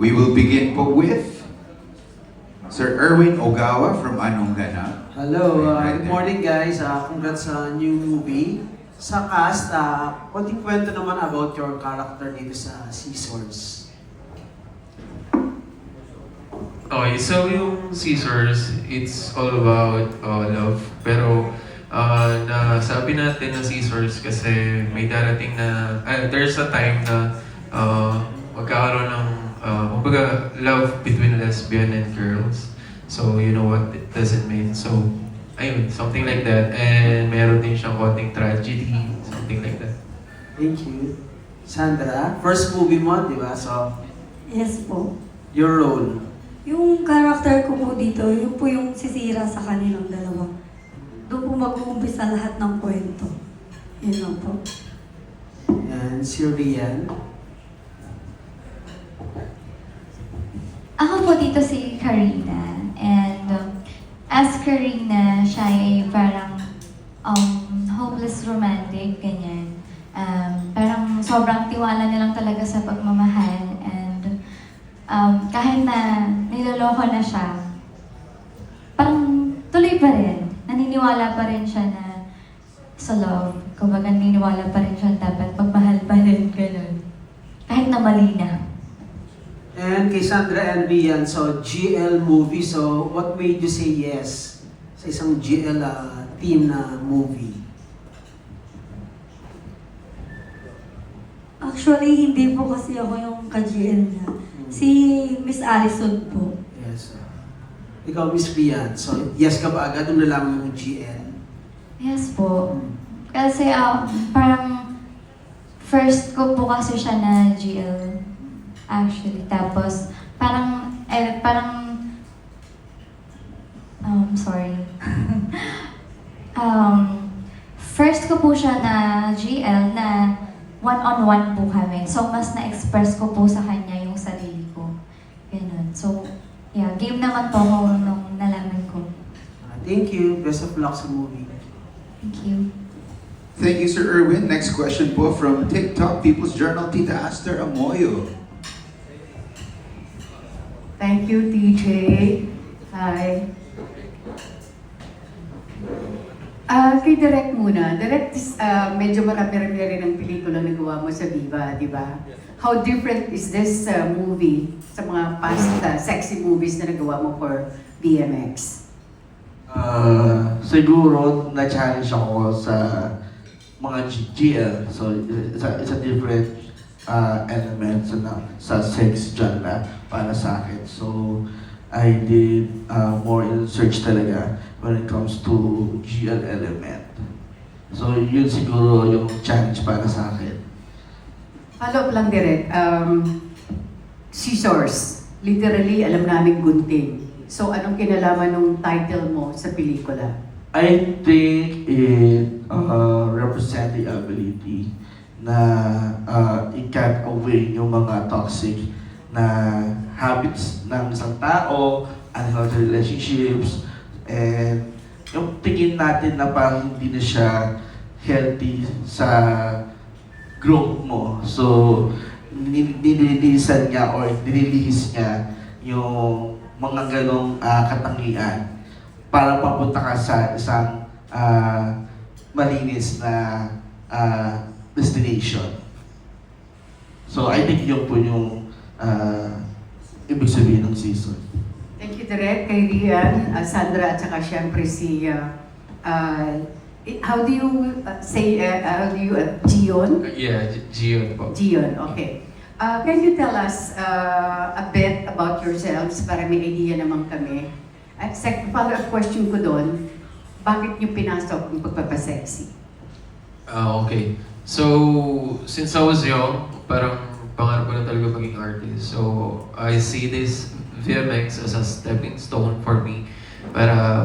We will begin po with Sir Erwin Ogawa from Anong Ganap. Hello, Right good there. morning guys. Congrats sa new movie. Sa cast, konting kwento naman about your character dito sa Scissors. Okay, so yung Scissors, it's all about love. Pero nasabi natin na Scissors kasi may darating na, there's a time na magkakaroon ng kumbaga, love between lesbian and girls. So, you know what it doesn't mean. So, ayun, something like that. And meron din siyang konting tragedy, something like that. Thank you. Sandra, first movie mo, di ba? So, Yes po. your role. Yung character ko po dito, yun po yung sisira sa kanilang dalawa. Doon po mag-uumpisa lahat ng kwento. Yun lang po. And si Rian. Ako po dito si Karina. And as Karina, siya ay parang hopeless romantic, ganyan. Parang sobrang tiwala nilang talaga sa pagmamahal. And kahit na niloloko na siya, parang tuloy pa rin. Naniniwala pa rin siya na sa love. Kumbaga naniniwala pa rin siya dapat pagmahal pa rin, gano'n. Kahit na mali na. And kay Sandra and Rian, so GL movie. So, what made you say yes sa isang GL team na movie? Actually, hindi po kasi ako yung ka-GL niya. Si Miss Allison po. Yes. Ikaw, Miss Rian. So, yes ka ba agad? Doon na lang yung GL? Yes po. Kasi parang first ko po kasi siya na GL actually. Tapos sorry. First ko po siya na GL na one-on-one po kami. So mas na-express ko po sa kanya yung sarili ko. Ganun. So, yeah, game naman po ako nung nalaman ko. Thank you. Best of luck sa movie. Thank you. Thank you, Sir Erwin. Next question po from TikTok, People's Journal, Tita Aster Amoyo. Thank you, TJ. Hi. Kay Direk muna. Direk, medyo marami-rami rin ang pelikula na gawa mo sa Viva, di ba? How different is this movie sa mga past sexy movies na nagawa mo for BMX? Siguro na-challenge ako sa mga GL. So, it's a different element sa sex genre para sa akin. So, I did more research talaga when it comes to GL element. So, yun siguro yung challenge para sa akin. Follow up lang direct. Scissors. Literally, alam namin gunting. So, anong kinalaman ng title mo sa pelikula? I think it represent the ability na i-cut away yung mga toxic na habits ng isang tao, unhealthy relationships, and yung tingin natin na parang hindi na siya healthy sa growth mo. So, nililisan niya or nililihis niya yung mga ganong katangian para papunta ka sa isang malinis na destination. So, I think yun po yung ibig sabihin ng season. Thank you, Direk, kay Rian, Sandra, at saka syempre si, how do you Gion? Yeah, Gion po. Gion, okay. Can you tell us a bit about yourselves para may idea naman kami? At follow-up question ko doon, bakit niyo pinasok yung pagpapasexy? Okay. So, since I was young, parang pangarap ko na talaga maging artist. So, I see this VMX as a stepping stone for me para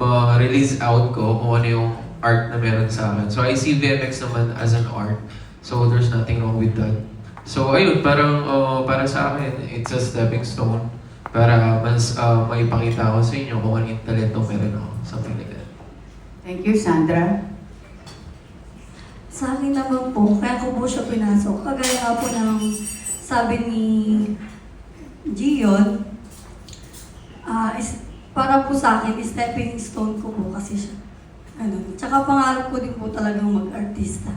ma-release out ko kung ano yung art na meron sa akin. So, I see VMX naman as an art. So, there's nothing wrong with that. So, ayun, parang para sa akin, it's a stepping stone para mas maipakita ko sa inyo kung ano yung talento meron ako. Something like that. Thank you, Sandra. Sa akin naman po, kaya ko po siya pinasok. Kagaya nga po ng sabi ni Gion, para po sa akin, stepping stone ko po kasi siya. Ano, tsaka pangarap ko din po talagang mag-artista.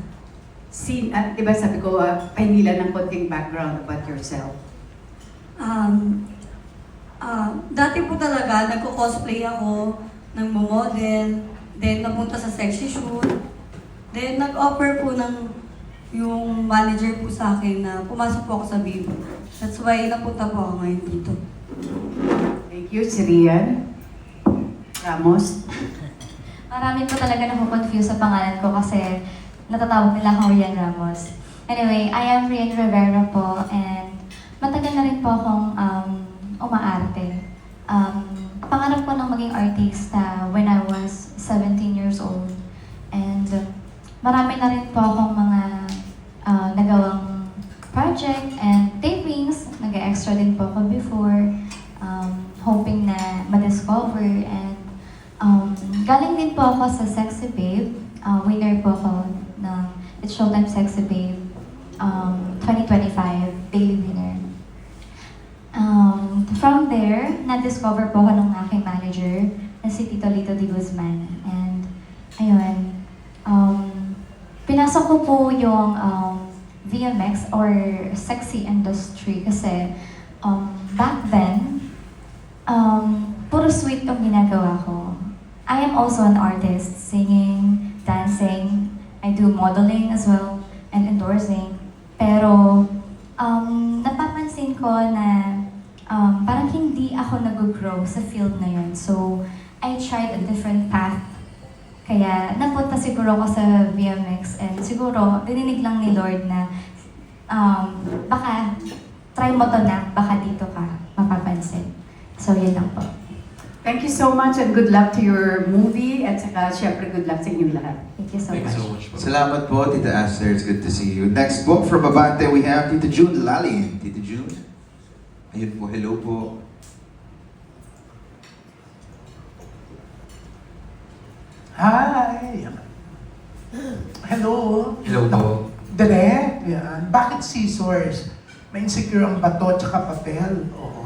Di ba sabi ko, pahinila ng konting background about yourself. Dati po talaga, nagko-cosplay ako, nagmo-model, then napunta sa sexy shoot, then nag-offer po ng yung manager po sa akin na pumasok po ako sa Vivo. That's why napunta po ako ngayon dito. Thank you, si Rian Ramos. Marami po talaga nakukonfuse sa pangalan ko kasi natatawag nila akong Rian Ramos. Anyway, I am Rian Rivera po and matagal na rin po akong umaarte. Pangarap ko nang maging artista when I was 17 years old. And marami na rin po akong mga nagawang project and tapings. Nag-extra din po ako before. Hoping na ma-discover and galing din po ako sa Sexy Babe. Winner po ako ng It's Showtime Sexy Babe 2025 daily winner. From there, na-discover po ako ng aking manager na si Tito Lito Di Guzman. And ayun, pinasok ko po yung VMX or sexy industry kasi back then, puro sweet yung ginagawa ko. I am also an artist, singing, dancing, I do modeling as well, and endorsing. Pero, napapansin ko na parang hindi ako nag-grow sa field na yun. So, I tried a different path. Kaya, napunta siguro ako sa VMX and siguro, dininig lang ni Lord na baka try mo to na, baka dito ka mapapansin. So, yun lang po. Thank you so much and good luck to your movie at saka syempre good luck sa inyong lahat. Thank you so Thank you much. so much po. Salamat po, Tita Aster. It's good to see you. Next po, from Abante, we have Tita June Lalin. Tita June. Ayun po, hello po. Hi! Hello! Hello po. Direk, yan. Bakit scissors? May insecure ang bato at papel. Oo.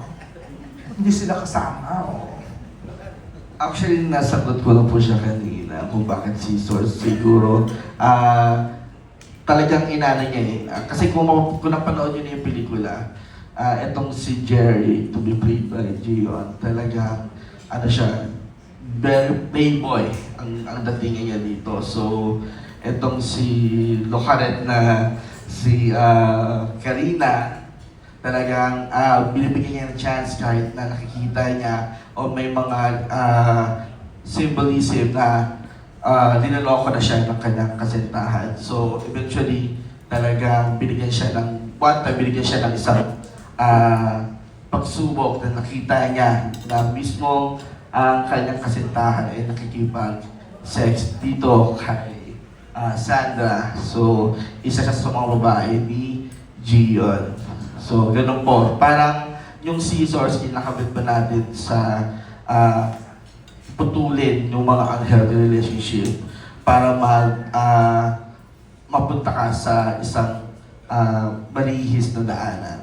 Hindi sila kasama. Oo. Actually, nasagot ko lang po siya kanina kung bakit scissors. Siguro, talagang inano niya eh. Kasi kung napanood niyo na yung pelikula, etong si Jerry, to be played by Gion, talagang, ano siya, very playboy ang dating niya dito. So, etong si Locaret na si Karina, talagang binibigyan niya ng chance kahit na nakikita niya o may mga symbolism na linaloko na siya ng kanyang kasintahan. So eventually, talagang binigyan siya ng binigyan siya ng isang pagsubok na nakita niya na mismo ang kanyang kasintahan ay nakikipag-sex dito kay Sandra. So, isa siya sa mga babae ni Gion. So, ganun po. Parang yung scissors, kinakabit pa natin sa putulin yung mga unhealthy relationship para mapunta ka sa isang malihis na daanan.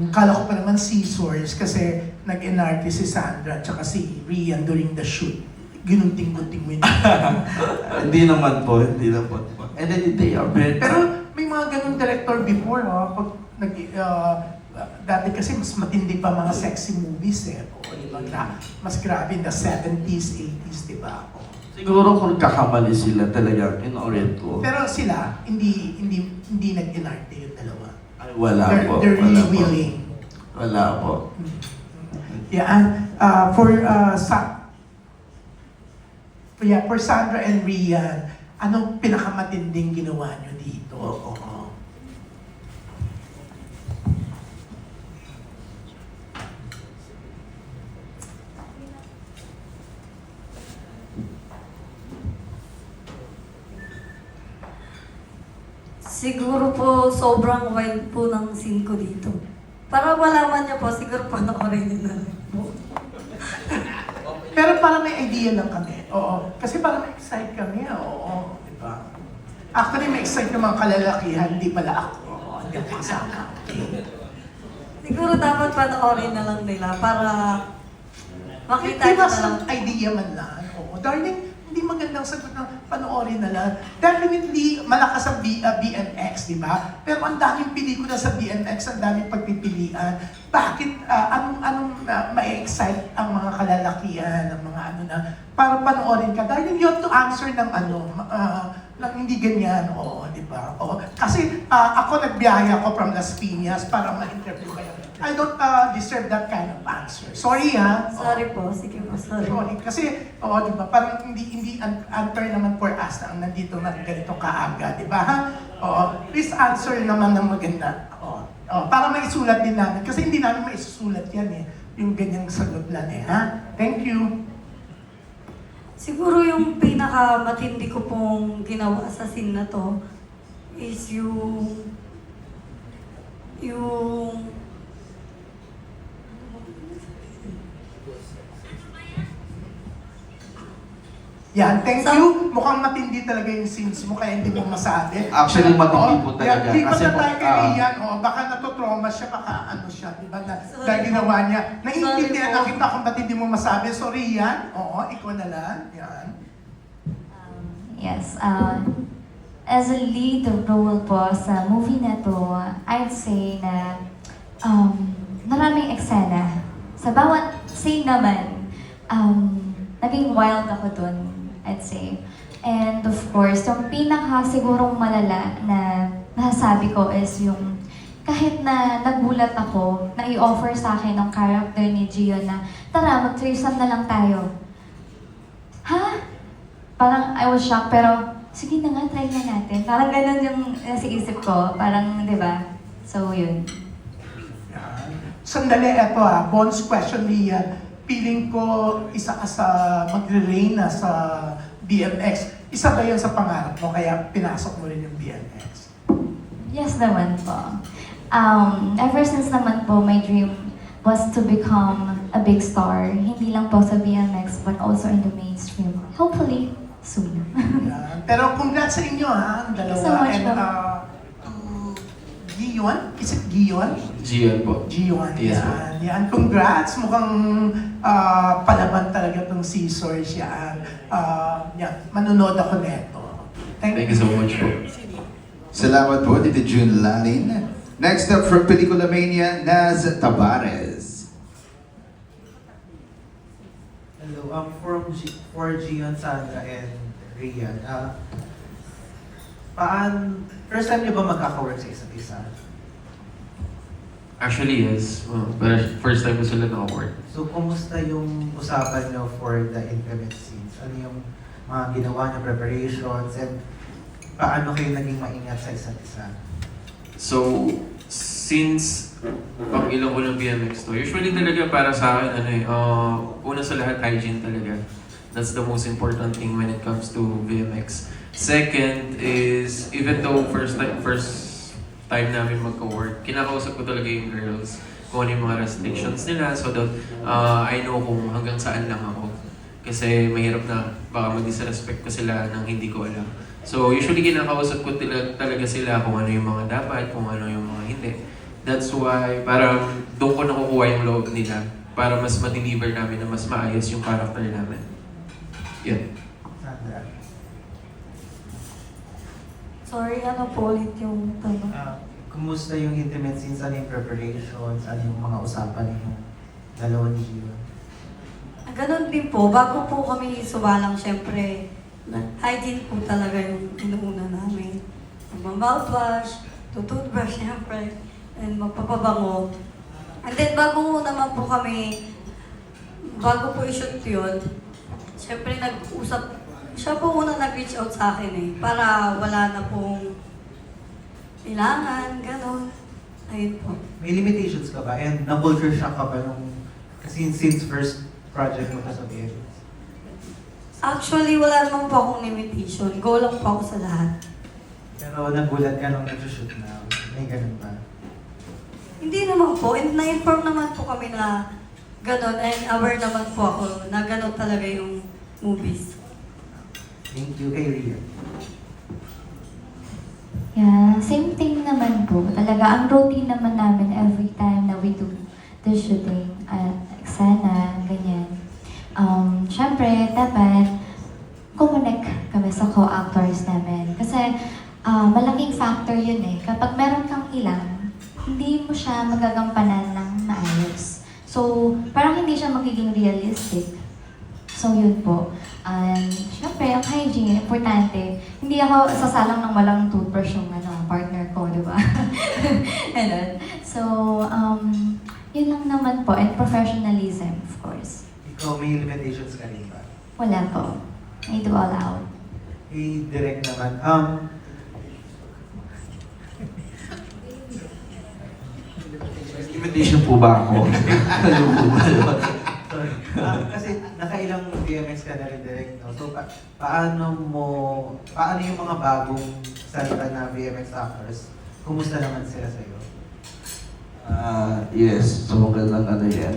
Kala ko pa naman scissors kasi nag-NRT si Sandra at si Rian during the shoot. Ginunting-gunting mo yun. Hindi naman po, hindi naman po. And then they are very... Pero may mga ganun director before, pag dati kasi mas matindi pa mga sexy movies eh. O, diba? Mas grabe in the 70s, 80s, diba? O. Siguro kung kakamali sila talagang in-orient ko. Pero sila, hindi nag-NRT yung dalawa. Ay, wala po. They're really Wala po. willing. Wala po. Yeah, for Sandra and Rian, anong pinakamatinding ginawa nyo dito? Oo. Siguro po sobrang wild po ng scene ko dito. Para malaman niyo po, siguro panoorin niyo na rin po. Pero parang may idea lang kami. Oo. Kasi parang may excite kami. Oo. Diba? Actually, may excite ng mga kalalakihan, hindi pala ako. Hindi ako kasama. Okay. Siguro dapat panoorin na lang nila para makita Give nyo us na lang. an idea man lang. Oo. Darling, hindi magandang sagot ng panoorin na lang. Definitely, malakas ang BMX, di ba? Pero ang daming pelikula sa BMX, ang daming pagpipilian. Bakit, anong ma-excite ang mga kalalakihan, ang mga ano na, para panoorin ka? Darling, you have to answer ng lang hindi ganyan, oo, di ba? Oo. Kasi ako nagbiyaya ako from Las Piñas para ma-interview kayo. I don't deserve that kind of answer. Sorry ha. Sorry po, sige po, sorry. Sorry. Kasi, oo, di ba, parang hindi unfair naman for us na nandito na ganito kaaga, di ba? Ha? Oo, please answer naman ng maganda. Oo, para maisulat din namin. Kasi hindi namin maisusulat yan eh. Yung ganyang sagot lang eh, ha? Thank you. Siguro yung pinakamatindi ko pong ginawa sa scene na to is yung Yan, thank you. Mukhang matindi talaga yung scenes mo, kaya hindi mo masabi. Actually, matindi Oo, po talaga. Yan, Kasi na tayo po, kay Rian, baka natotrauma siya, baka ano siya, di ba, na Sorry dahil po. ginawa niya. Naiintindihan Sorry po. na kita kung ba't hindi mo masabi. Sorry, Rian. Oo, ikaw na lang. Yan. Yes, as a lead role po sa movie na to, I'd say na maraming eksena. Sa bawat scene naman, naging wild ako dun, I'd say. And of course, yung pinaka sigurong malala na nasasabi ko is yung kahit na nagulat ako na i-offer sa akin ng character ni Gio na tara, mag-threesome na lang tayo. Ha? Parang I was shocked, pero sige na nga, try na natin. Parang ganun yung nasa isip ko. Parang, di ba? So, yun. Yan. Sandali, eto bonus question, Rian. Feeling ko, isa ka sa magre-reina sa BMX. Isa ba yun sa pangarap mo, kaya pinasok mo rin yung BMX? Yes naman po. Ever since naman po, my dream was to become a big star. Hindi lang po sa BMX, but also in the mainstream. Hopefully, soon. Yan. Pero congrats sa inyo ang dalawa. Thank you so much, And to Gion? Is it Gion? Gian po. Gion, Yes, yan. Yan, congrats. Mukhang palaban talaga itong scissors yan. Yan, manunod ako neto. Thank you so much po. Salamat po, Tita June Lalin. Next up from Pelikula Mania, Naz Tabares. Hello, I'm for Gian, Sandra, and Rian. First time niyo ba magkaka-work sa isa't isa? Actually, yes. Pero first time ko sila naka-work. So, kumusta yung usapan niyo for the intimate scenes? Ano yung mga ginawa niyo, preparations, and paano kayo naging maingat sa isa't isa? So, since pag ilang ko ng BMX to, usually talaga para sa akin, una sa lahat, hygiene talaga. That's the most important thing when it comes to BMX. Second is, even though first time namin magka-work, kinakausap ko talaga yung girls kung ano yung mga restrictions nila so that I know kung hanggang saan lang ako. Kasi mahirap na baka mag-disrespect ko sila nang hindi ko alam. So usually kinakausap ko talaga sila kung ano yung mga dapat, kung ano yung mga hindi. That's why parang doon ko nakukuha yung loob nila para mas ma-deliver namin na mas maayos yung character namin. Yan. Sandra? Sorry, ano po ulit yung tanong? Kumusta yung intimate scenes? Ano yung preparations? Ano yung mga usapan niyo? Dalawa ni Gian? Ganun din po, bago po kami sumalang, syempre, hygiene po talaga yung inuuna namin. Mag-mouthwash, tututbrush, syempre, and magpapabango. And then bago naman po kami, bago po i-shoot yun, syempre nag-usap, siya po una nag-reach out sa akin para wala na pong kailangan, gano'n. Ayun po. May limitations ka ba? And na-culture shock ka ba nung, kasi since first project mo ka sa BMX? Actually, wala naman po akong limitation. Go lang po ako sa lahat. Pero nagulat ka nung nag-shoot na, may ganun ba? Hindi naman po. And na-inform naman po kami na gano'n. And aware naman po ako na gano'n talaga yung movies. Thank you kay Rian. Yeah, same thing naman po. Talaga, ang routine naman namin every time na we do the shooting at eksena, ganyan. Siyempre, dapat kumonek kami sa co-actors namin. Kasi malaking factor yun eh. Kapag meron kang ilang, hindi mo siya magagampanan ng maayos. So, parang hindi siya magiging realistic. So, yun po. And, syempre, ang hygiene, importante. Hindi ako sasalang ng walang toothbrush yung partner ko, di ba? Ganun. So, yun lang naman po. And professionalism, of course. Ikaw, may limitations ka rin ba? Wala po. I do all out. Direct naman. Invitation po ba ako? Ano po ba yun? Sorry. Kasi nakailang BMX ka na rin direct, no? So, paano yung mga bagong salita na BMX actors? Kumusta naman sila sa'yo? Yes, so magandang ano yan.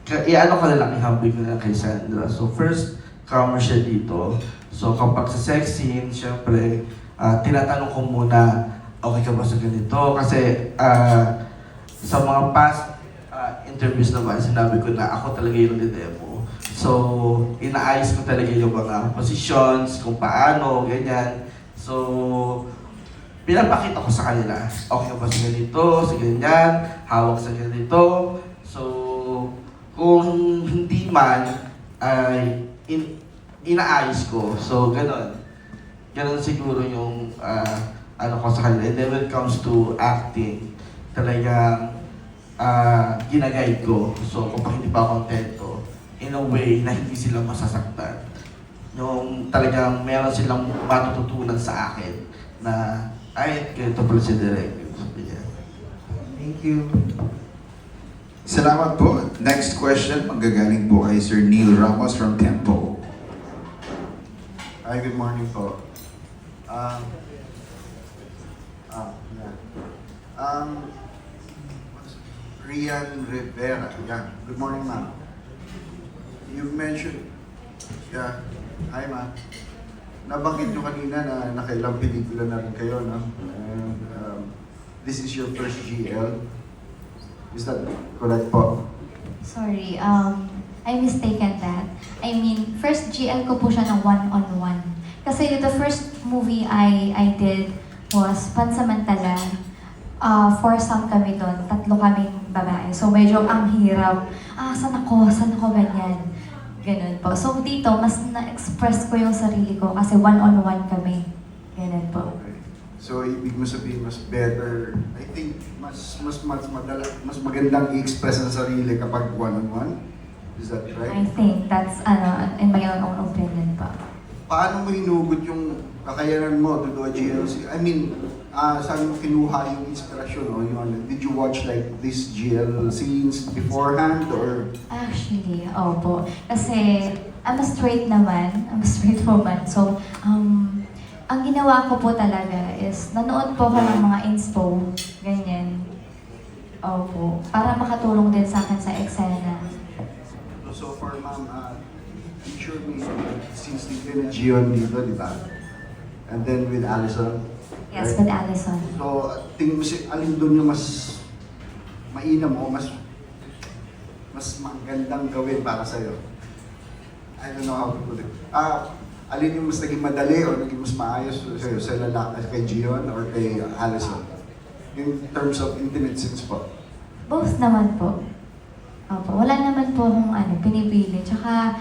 I-ano ka na lang, ihambing ko na lang kay Sandra. So first, comer siya dito. So kapag sa sex scene, syempre, tinatanong ko muna, okay ka ba sa ganito? Kasi sa mga past interviews naman, sinabi ko na ako talaga yung nag-demo. So, inaayos ko talaga yung mga positions, kung paano, ganyan. So, pinapakita ko sa kanila, okay ka ba sa ganito, sa ganyan, hawak sa ganito. So, kung hindi man, ay inaayos ko. So, ganon. Ganon siguro yung ano ko sa kanila. And then when it comes to acting, talagang ginaguide ko. So, kapag hindi pa kontento, in a way na hindi sila masasaktan. Yung talagang meron silang matututunan sa akin na ay, ganito pala si Direk. Thank you. Salamat po. Next question, manggagaling po kay Sir Neil Ramos from Tempo. Hi, good morning po. Rian Rivera. Yeah. Good morning, ma'am. You've mentioned, yeah. Hi, ma'am. Nabanggit nyo kanina na nakailang pelikula na rin kayo, no? And this is your first GL. Is that correct po? Sorry, I mistaken that. I mean, first GL ko po siya ng one-on-one. Kasi the first movie I did was Pansamantala. Foursome kami doon, 3 kaming babae. So medyo ang hirap. Saan ako, ganyan. Ganun po. So dito, mas na-express ko yung sarili ko kasi one-on-one kami. Ganun po. Okay. So, ibig mo sabihin, mas better, I think, mas magandang i-express ang sarili kapag one-on-one? Is that right? I think that's, in my own opinion po. Paano mo hinugot yung kakayanan mo to do a GLC? I mean, saan mo kinuha yung inspirasyon? O yung, did you watch like these GL scenes beforehand or? Actually, opo. Kasi I'm a straight woman. So, ang ginawa ko po talaga is nanood po ako ng mga inspo, ganyan. Opo. Para makatulong din sa akin sa eksena. So far, ma'am, I'm sure may since you've been a Gion dito, di ba? And then with Allison. Yes, right? with Allison. So, tingin mo alin doon yung mas mainam o mas magandang gawin para sa'yo? I don't know how to put it. Alin yung mas naging madali o naging mas maayos sa'yo? Sa lalaki, kay Gion or kay Allison? In terms of intimate scenes po? Both naman po. Opo. Wala naman po akong pinipili. Tsaka,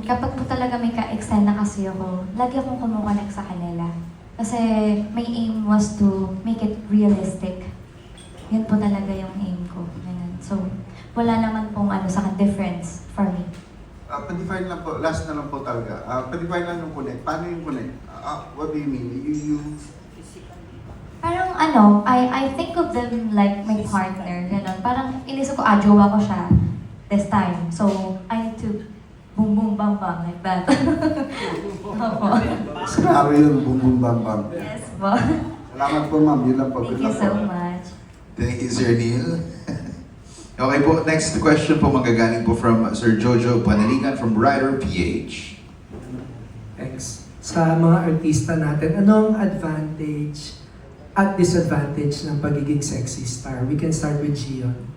kapag po talaga may ka-eksena kasi ako, lagi akong kumukonek sa kanila. Kasi my aim was to make it realistic. Yun po talaga yung aim ko. Ganun. So, wala naman pong sa difference for me. Pa-define lang po, last na lang po talaga. Pa-define lang yung connect. Paano yung connect? What do you mean? Parang I think of them like my partner. Ganun. Parang inisip ko, jowa ko siya this time. So, I need to boom boom bam bam like that. Opo. Scenario yun, boom boom bam bam. Yes po. Salamat po ma'am, yun lang po. Thank you so much. Thank you, Sir Neil. Okay po, next question po manggagaling po from Sir Jojo Panalingan from Rider PH. Thanks. sa mga artista natin, anong advantage at disadvantage ng pagiging sexy star? We can start with Gion.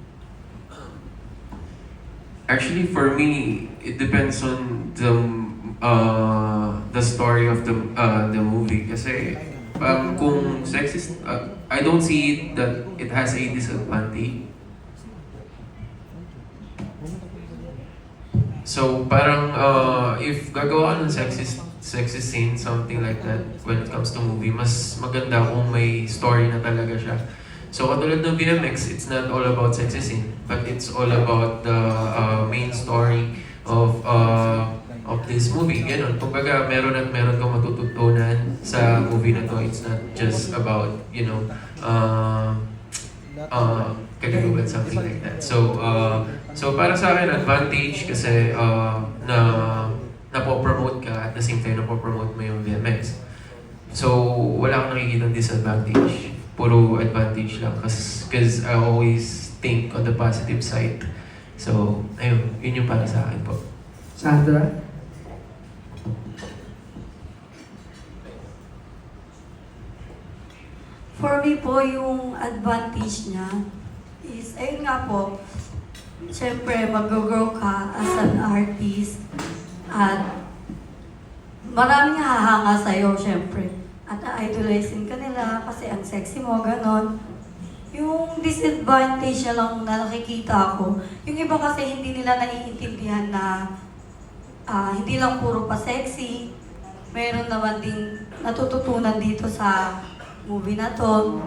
Actually, for me, it depends on the story of the movie. Kasi kung sexist, I don't see it that it has a disadvantage. So parang if gagawa ka ng sexy scene, something like that, when it comes to movie, mas maganda kung may story na talaga siya. So katulad ng VMX, it's not all about sexy scene, but it's all about the main story of this movie. Ganon. Kumbaga, meron kang matututunan sa movie na to. It's not just about, kaliguban, something like that. So para sa akin, advantage kasi napopromote ka at the same time napopromote mo yung VMX. So wala kang nakikita disadvantage. Puro advantage lang because I always think on the positive side. So, ayun, yun yung para sa akin po. Sandra? For me po, yung advantage niya is, ayun nga po, syempre mag-grow ka as an artist at maraming hahanga sa'yo, syempre. At idolizing ka nila kasi ang sexy mo, ganon. Yung disadvantage na lang na nakikita ko, yung iba kasi hindi nila naiintindihan na hindi lang puro pa sexy. Meron naman din natututunan dito sa movie na to.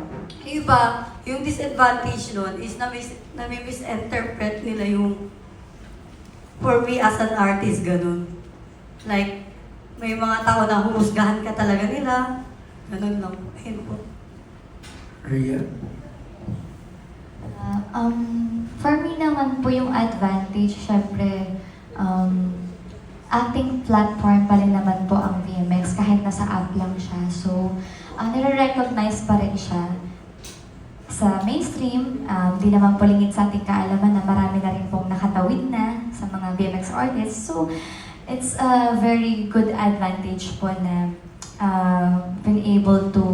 Yung iba, yung disadvantage nun is nami-misinterpret nila yung for me as an artist, ganun. Like, may mga tao na humusgahan ka talaga nila. Ganun lang. Ayun po. Rhea? For me naman po yung advantage, syempre, acting platform pa rin naman po ang VMX kahit nasa app lang siya. So, nire-recognize pa rin siya sa mainstream. Di naman po lingid sa ating kaalaman na marami na rin pong nakatawid na sa mga VMX artists. So, it's a very good advantage po na being able to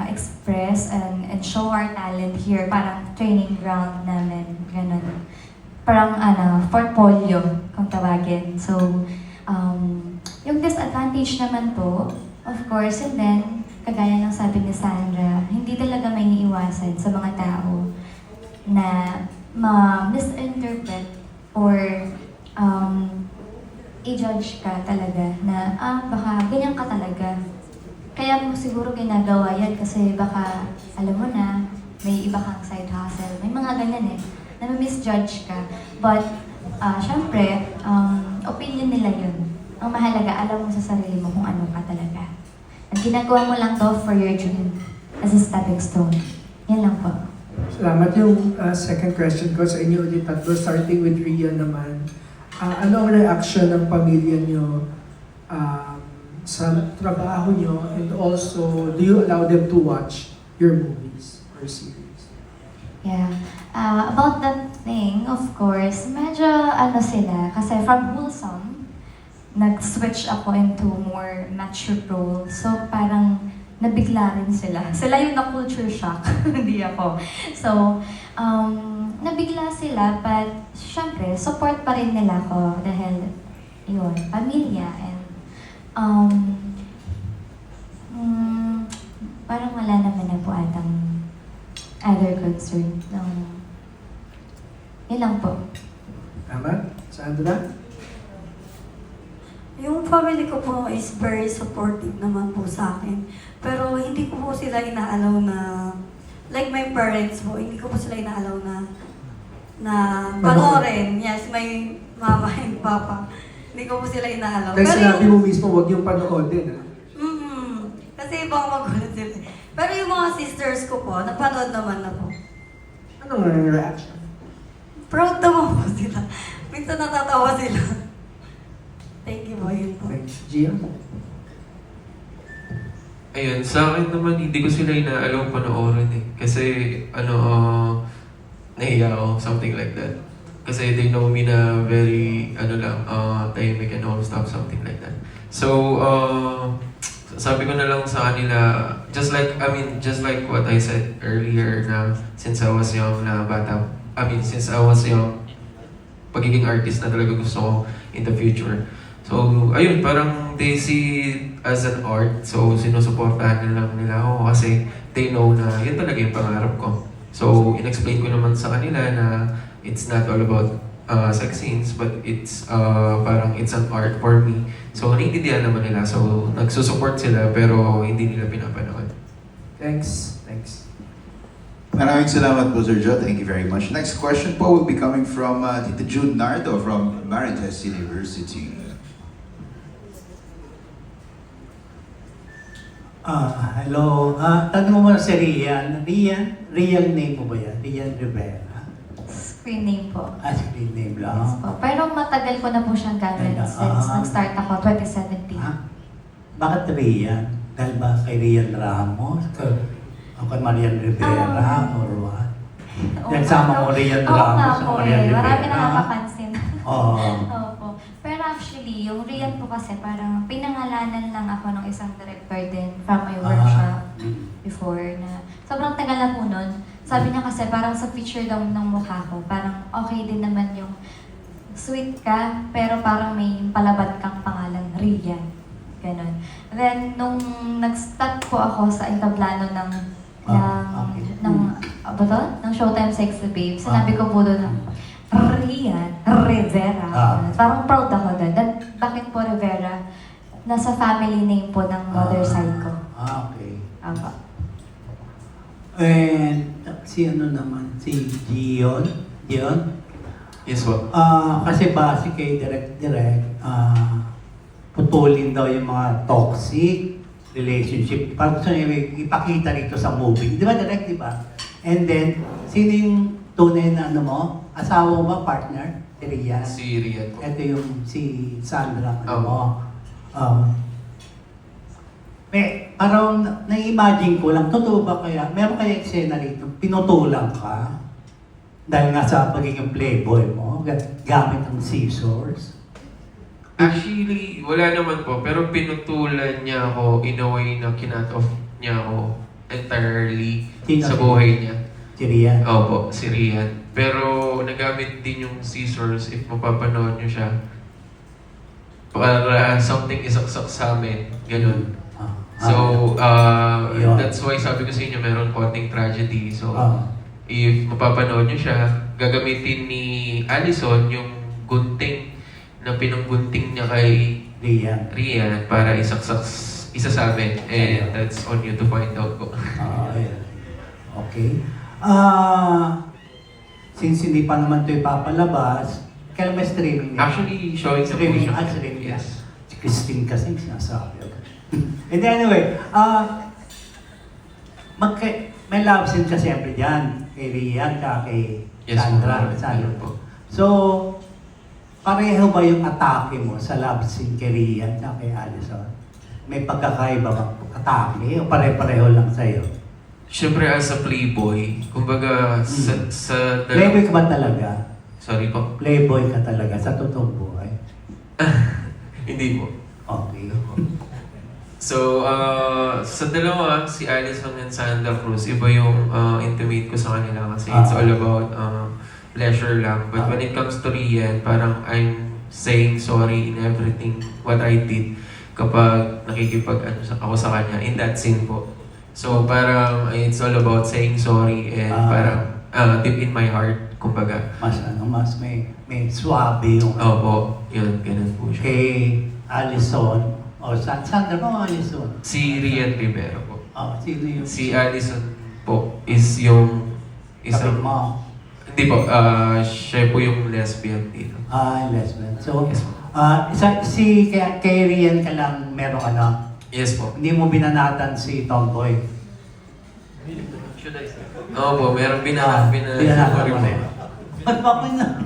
express and show our talent here. Parang training ground namin, ganun. Parang portfolio kung tawagin. So, yung disadvantage naman po, of course, and then, kagaya ng sabi ni Sandra, hindi talaga may iiwasan sa mga tao na ma-misinterpret or i-judge ka talaga na, baka ganyan ka talaga. Kaya mo siguro ginagawa yan kasi baka, alam mo na, may iba kang side hustle. May mga ganyan na misjudge ka. But, syempre, opinion nila yun. Ang mahalaga, alam mo sa sarili mo kung ano ka talaga. At ginagawa mo lang to for your dream as a stepping stone. Yan lang po. Salamat. Yung second question ko sa inyo ulit tatlo, starting with Rhea naman. Ano ang reaction ng pamilya nyo sa trabaho nyo, and also, do you allow them to watch your movies or series? Yeah. About that thing, of course, medyo sila, kasi from wholesome, nag-switch ako into more mature role. So parang nabigla rin sila. Sila yung na-culture shock, hindi ako. So, nabigla sila, but syempre, support pa rin nila ako dahil, yun, pamilya, and parang wala naman na po atang other concern. Yun lang po. Tama? Sandra? Yung family ko po is very supportive naman po sa akin. Pero hindi ko po sila inaalaw na, like my parents po, hindi ko po sila inaalaw na panoorin. Yes, may mama and papa. Hindi ko po sila inaalaw. Dahil sinabi mo mismo, huwag yung panoodin, ha? Kasi ibang magulat sila. Pero yung mga sisters ko po, napanood naman na po. Anong reaction? Proud naman po sila. Minsan natatawa sila. Thank you po, yun po. Thanks. Gia? Ayun, sa akin naman, hindi ko sila inaalaw panoorin eh. Kasi, nahiya ako, something like that. Kasi they know me na very, tahimik and all stuff, something like that. So, sabi ko na lang sa kanila, just like what I said earlier na since I was young since I was young, pagiging artist na talaga gusto ko in the future. So, ayun, parang they see it as an art. So, sinusuportahan na lang nila ako kasi they know na yun talaga yung pangarap ko. So, in-explain ko naman sa kanila na it's not all about sex scenes, but it's parang it's an art for me. So, naiintindihan naman nila. So, nagsusupport sila pero hindi nila pinapanood. Thanks. Maraming salamat po, Sir Joe. Thank you very much. Next question po will be coming from Tita June Nardo from Marites University. Hello. Tanong mo muna si Rian. Real name mo ba yan? Rian Rivera? Screen name po. Screen name lang. Yes po. Pero matagal ko na po siyang gamit since nag-start ako, 2017. Bakit Rian? Dahil ba kay Rian Ramos? O kay Marian Rivera? Or what? Nagsama mo Rian Ramos o Marian Rivera? Marami nakakapansin. Oo. Opo. Pero actually, yung Rian po kasi parang pinangalanan lang ako ng isang director din from my workshop before na sobrang tagal na po nun. Sabi niya kasi parang sa picture daw ng mukha ko, parang okay din naman yung sweet ka, pero parang may palabad kang pangalan, Rian. Ganon. Then, nung nag-start po ako sa entablano ng Showtime Sexy Babe, sinabi ko po doon Rian Rivera. Parang proud ako doon. Bakit po Rivera? Nasa family name po ng mother side ko. Okay. Apa. And si ano naman? Si Gion? Yes po. Kasi base kay Direct, putulin daw yung mga toxic relationship. Parang gusto niya ipakita rito sa movie. Di ba Direct, di ba? And then, sino yung tunay na ano mo? Asawa mo ba, partner? Si Rian? Si Rian po. Ito yung si Sandra. Parang na-imagine ko lang, totoo ba kaya, meron kaya eksena rito, pinutulang ka? Dahil nga sa pagiging playboy mo, gamit ang scissors? Actually, wala naman po. Pero pinutulan niya ako in a way na kinat off niya ako entirely sa buhay niya. Si Rian? Opo, si Rian. Pero nagamit din yung scissors, if mapapanood niyo siya, para something isaksak sa amin. Ganun. So, that's why sabi ko sa inyo, meron konting tragedy. So, if mapapanood niyo siya, gagamitin ni Allison yung gunting na pinanggunting niya kay Rian para isaksak isa sa amin. And that's on you to find out po. Okay. Since hindi pa naman ito ipapalabas, kailan may streaming niya? Actually, showing sa streaming. po siya. Streaming. Yes. Si Christine kasi sinasabi. And anyway, may love scene ka siyempre dyan. Kay Rian, kay Sandra. Po. So, pareho ba yung atake mo sa love scene kay Rian at kay Allison? May pagkakaiba bang atake o pare-pareho lang sa'yo? Siyempre, as a playboy, kumbaga, sa Playboy ka ba talaga? Sorry po? Playboy ka talaga sa totoong buhay? Hindi po. Okay. So, sa dalawa, si Allison and Sandra Cruz, iba yung intimate ko sa kanila kasi it's all about pleasure lang. But when it comes to Rian, parang I'm saying sorry in everything what I did kapag ako sa kanya in that scene po. So, parang it's all about saying sorry and parang deep in my heart, kumbaga. Mas may swabe yung... Opo, yun, ganun po siya. Kay Allison, Sandra ba o Allison? Si Rian Rivera po. Sino yung... Si Allison po is yung isang... Kapit mo? Hindi po, siya po yung lesbian dito. Lesbian. So, Yes po. kay Rian ka lang merong ano? Yes po. Hindi mo binanatan si Tomboy? Opo, meron binanatan mo rin. Ba't ba ko na?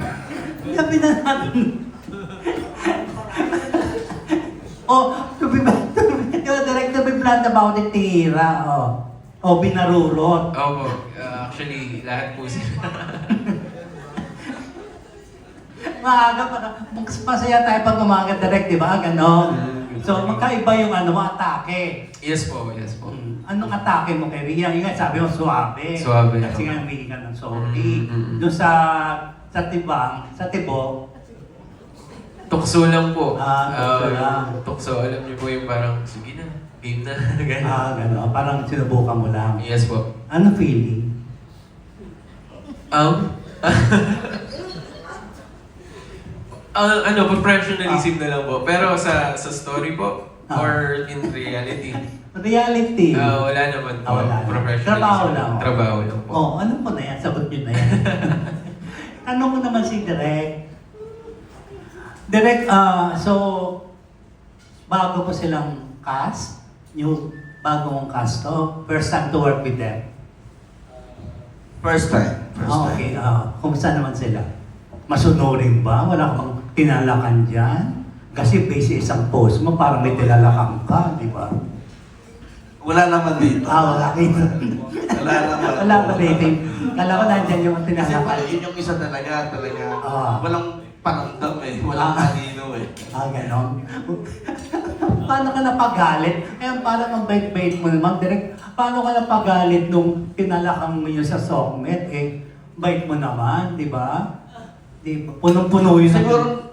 Binanatan. Direct na may plan about it, tira. binarurot. Opo, actually, lahat po sila. maaga pa. Masaya tayo pag umaga direct, di ba? Ganon. So, magkaiba yung atake. Yes po, yes po. Anong atake mo kay Ria? Yung nga, sabi mo, suabe. Suabe. Kasi nga, humingi ka ng sorry. Doon sa tibok, Tukso lang po. tukso lang. Tukso, alam niyo po yung parang, sige na, game na. Ganun. Gano'n. Parang sinubukan mo lang. Yes po. Ano feeling? Professionalism na lang po. Pero sa story po, or in reality, Reality. wala naman po. Wala. Professionalism. Trabaho lang. Trabaho lang po. Ano po na yan? Sagot nyo na yan. Tanong ko naman si Direk. Direk, so, bago po silang cast, yung bago mong cast to, first time to work with them. First time. Okay, kumusta naman sila? Masunurin ba? Wala kang tinalakan dyan? Kasi base sa isang post mo, parang may tinalakan ka, di ba? Wala naman dito. Wala dito. Wala naman. Wala pa dito. Kala ko nandyan yung Kasi tinalakan. yun yung isa talaga. Walang paramdam eh. Walang kanino eh. Ganon. Paano ka napagalit? Parang ang bait-bait mo naman, direct. Paano ka napagalit nung pinalakang mo yun sa Sokmed? Bait mo naman, di ba? Di ba? Punong-puno yun. Siguro,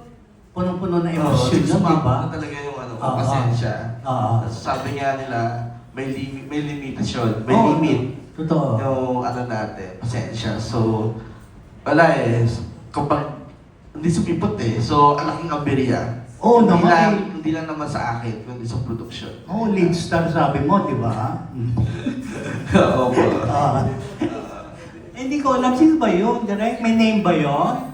punong-puno na emosyon yun, di ba? na talaga yung pasensya. Sabi nga nila, may limitasyon, may limit. Totoo. Yung natin, pasensya. So, wala eh. Kapag hindi sumipot eh. So, ang laking aberya. Oo naman. Hindi lang naman sa akin, kundi sa production. Lead star sabi mo, di ba? Oo po. Hindi ko alam, sino ba yun? Direct, may name ba yun?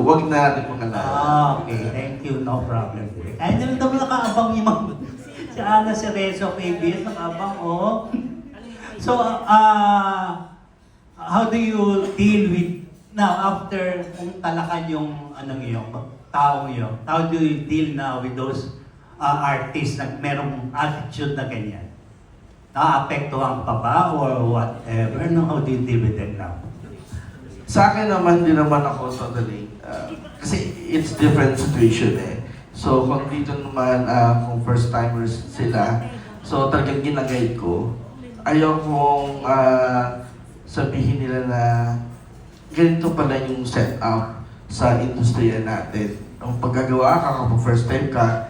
Wag na natin pangalanan. Okay, thank you, no problem. Ay, naman nakaabang yung mga... Si Ana Cerezo of ABS, nakaabang, So, how do you deal with, now, after kung talakan yung, taong yun, how do you deal now with those artists na merong attitude na ganyan? Naapektuhan pa ba or whatever? How do you deal with them now? Sa akin naman, di naman ako totally. Kasi it's different situation eh. So kung dito naman, kung first timers sila, so talagang ginaguide ko. Ayaw kong sabihin nila na ganito pala yung setup sa industriya natin. Ang paggagawa ka, kapag first time ka,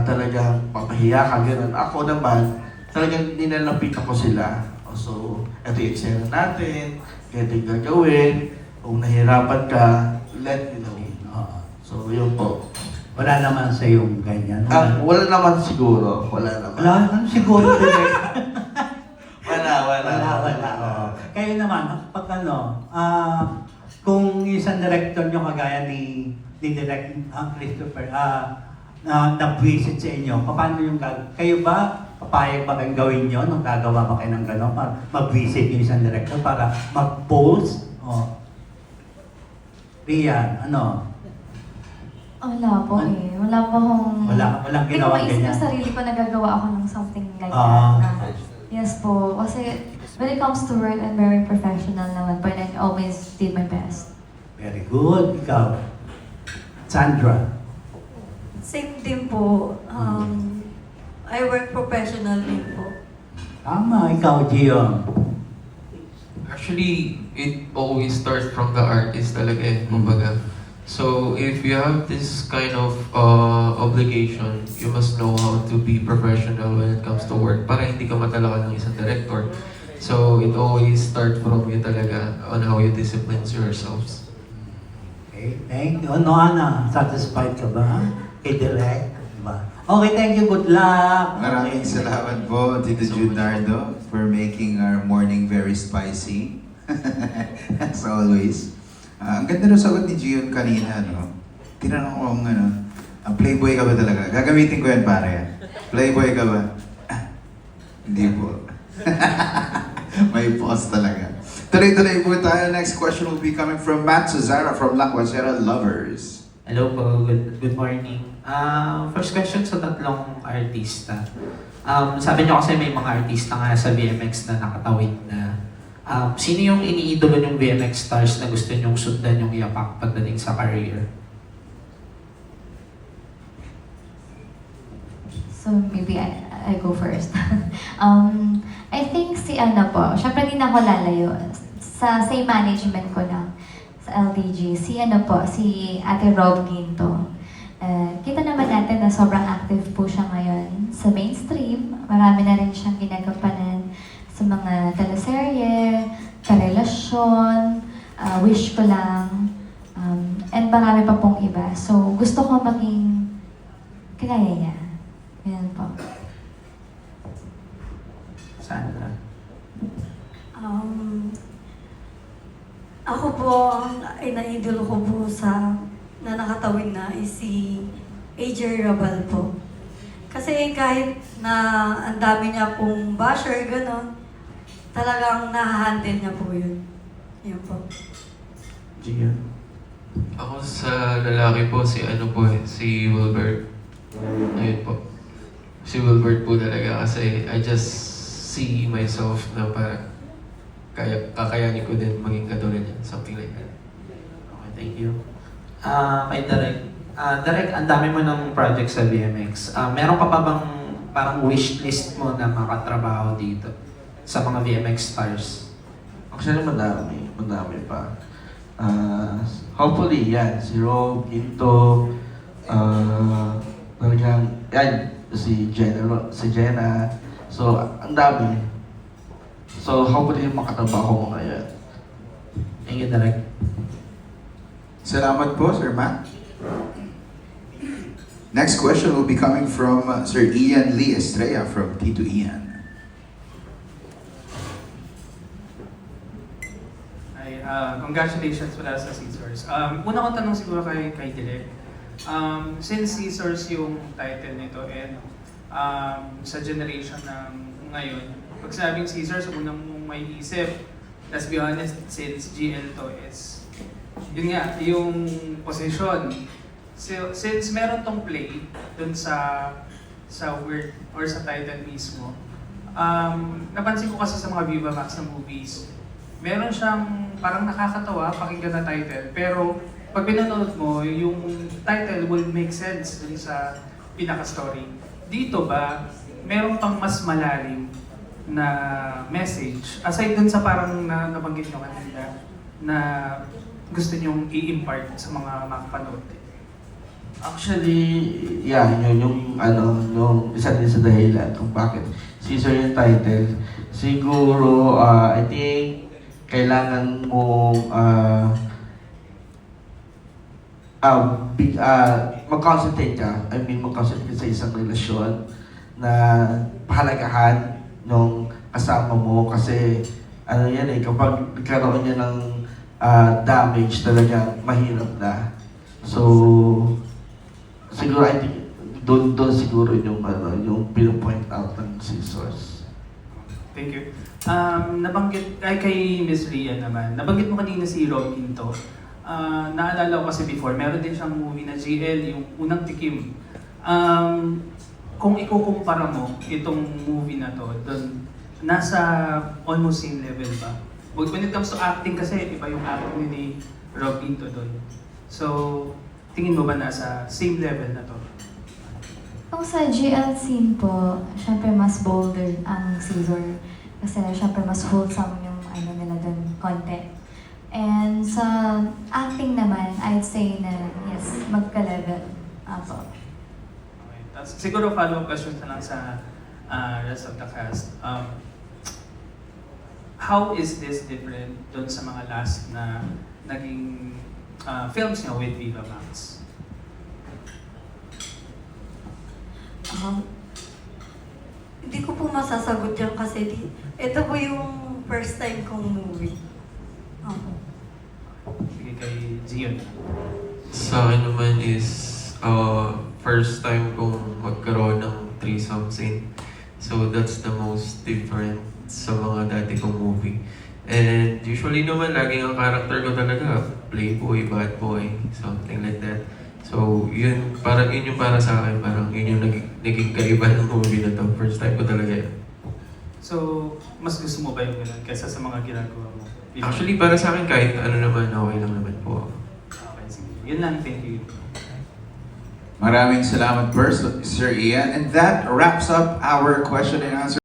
talagang papahiya ka, gano'n. Ako naman, talagang ninalapitan ko sila. So, ito yung eksena natin, ganito yung gagawin. Kung nahirapan ka, let me know. So, yun po. Wala naman sa yung ganyan. Wala naman siguro. Wala naman. Wala siguro direct. Wala. Kayo naman, pag kung isang director nyo kagaya ni Direct Christopher, na-visit sa inyo, paano yung kayo ba, papayag ba kayong gawin nyo nung gagawa ba kayo ng gano'n para mag-visit yung isang director para mag-post? Rian, Wala po Wala po akong... Walang Hindi ko ginawa maisip ganyan. yung sarili ko nagagawa ako ng something like that. Yes po. Kasi when it comes to work, I'm very professional naman. But I always did my best. Very good. Ikaw, Sandra. Same din po. I work professionally po. Tama, ikaw, Gio. Actually, it always starts from the artist talaga eh, kumbaga. So, if you have this kind of obligation, you must know how to be professional when it comes to work para hindi ka matalakan ng isang director. So, it always starts from you talaga on how you discipline yourselves. Okay, thank you. Ana, satisfied ka ba? Kay Direct? Diba? Okay, thank you. Good luck. Maraming salamat po, Tito Junardo, for making our morning very spicy. As always. Ang ganda ng sagot ni Gion kanina, no? Tinanong ko kung playboy ka ba talaga? Gagamitin ko yan, pare. Playboy ka ba? Hindi po. May pause talaga. Tuloy-tuloy po tayo. Next question will be coming from Matt Suzara from La Quasera Lovers. Hello po, good morning. First question sa tatlong artista. Sabi niyo kasi may mga artista nga sa VMX na nakatawid na. Sino yung iniidolo yung VMX stars na gusto niyong sundan yung iyapak pagdating sa career? So maybe I go first. I think si ano po, syempre din ako lalayo. Sa same management ko lang sa LDG, si ano po, si Ate Rob Ginto. Kita naman natin na sobrang active po siya ngayon sa mainstream. Marami na rin siyang ginagampanan sa mga teleserye, karelasyon, Wish Ko Lang, and marami pa pong iba. So gusto ko maging kagaya niya. Yan po. Sandra. Ako po, ang ina-idol ko po na nakatawid na is si AJ Rabal po. Kasi kahit na ang dami niya pong basher, gano'n, talagang nahahandle niya po yun. Yun po. Gian. Ako sa lalaki po, si si Wilbert. Ayun po. Si Wilbert po talaga kasi I just see myself na parang kakayanin ko din maging katulad niya. Something like that. Okay, thank you. Kay Direk. Direk, ang dami mo ng project sa VMX. Meron ka pa bang parang wish list mo na makatrabaho dito sa mga VMX stars? Actually, madami pa. Hopefully, yan, si Rob, Ginto, talagang, yan, si Jenna. So, ang dami. So, hopefully, makatrabaho mo ngayon. Thank you, Direk. Salamat po, Sir Matt. Next question will be coming from Sir Ian Lee Estrella from Tito Ian. Hi, congratulations pala sa Caesars. Una kong tanong siguro kay Direk. Since Caesars yung title nito and sa generation ng ngayon, pag sabing Caesars, unang mong may isip, let's be honest, since GL to is, yun nga, yung position. So, since meron tong play dun sa word or sa title mismo, napansin ko kasi sa mga Viva Max na movies, meron siyang parang nakakatawa, pakinggan na title, pero pag pinanood mo, yung title will make sense dun sa pinaka-story. Dito ba, meron pang mas malalim na message, aside dun sa parang nabanggit nyo kanina, na gusto nyong i-impart sa mga makapanood? Actually, yeah, yung isa din sa dahilan kung bakit Caesar yung title. Siguro, I think, kailangan mo mag-concentrate ka. Mag-concentrate sa isang relasyon na pahalagahan nung kasama mo kasi yan kapag nagkaroon niya ng damage talaga mahirap na. So, siguro I think doon siguro yung pino-point out ng Caesars. Thank you. Nabanggit kay Miss Ria naman. Nabanggit mo kanina si Rob Ginto. Naalala ko kasi before, meron din siyang movie na GL, yung Unang Tikim. Kung ikukumpara mo itong movie na to, doon nasa almost same level ba? When it comes to acting kasi, iba yung acting ni Rob Ginto doon. So, tingin mo ba nasa same level na to? Kung sa GL scene po, syempre mas bolder ang Caesar. Kasi syempre mas wholesome yung nila doon, content. And sa acting naman, I'd say na yes, magka-level po. Okay. Tapos, siguro follow-up question na lang sa rest of the cast. How is this different doon sa mga last na naging films niyo with Viva Max? Hindi ko po masasagot yan kasi ito po yung first time kong movie. Sige, kay Zion. Sa akin naman is first time kong magkaroon ng threesome scene. So that's the most different sa mga dati kong movie. And usually naman, laging ang character ko talaga, playboy, bad boy, something like that. So yun yung para sa akin, parang yun yung naging kaiba ng movie na to. First time ko talaga yun. So, mas gusto mo ba yung ganun kaysa sa mga ginagawa mo? Actually, para sa akin, kahit ano naman, okay lang naman po. Okay, sige. Yun lang, thank you. Maraming salamat, Sir Ian. And that wraps up our question and answer